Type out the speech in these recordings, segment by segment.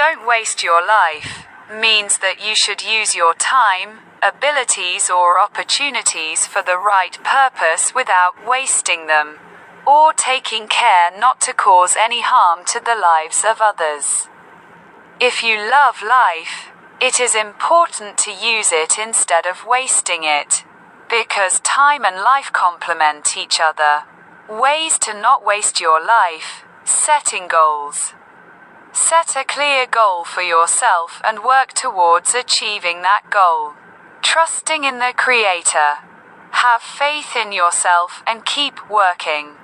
Don't waste your life means that you should use your time, abilities or opportunities for the right purpose without wasting them, or taking care not to cause any harm to the lives of others. If you love life, it is important to use it instead of wasting it, because time and life complement each other. Ways to not waste your life: setting goals. Set a clear goal for yourself and work towards achieving that goal. Trusting in the Creator. Have faith in yourself and keep working.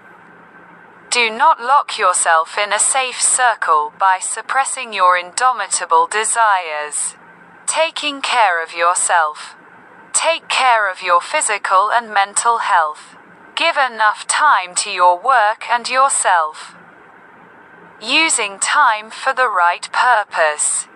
Do not lock yourself in a safe circle by suppressing your indomitable desires. Taking care of yourself. Take care of your physical and mental health. Give enough time to your work and yourself. Using time for the right purpose.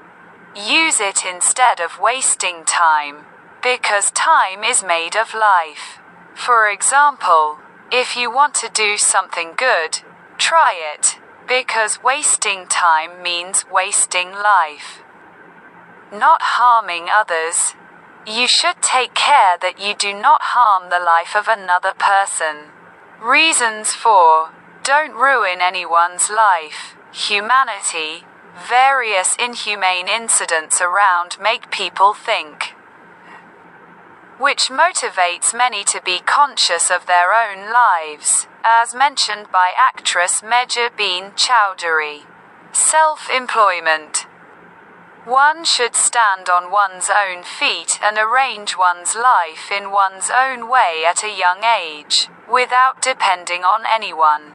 Use it instead of wasting time, because time is made of life. For example, if you want to do something good, try it, because wasting time means wasting life. Not harming others. You should take care that you do not harm the life of another person. Reasons for: don't ruin anyone's life. Humanity. Various inhumane incidents around make people think, which motivates many to be conscious of their own lives, as mentioned by actress Mehjabeen Chowdhury. Self-employment. One should stand on one's own feet and arrange one's life in one's own way at a young age, without depending on anyone.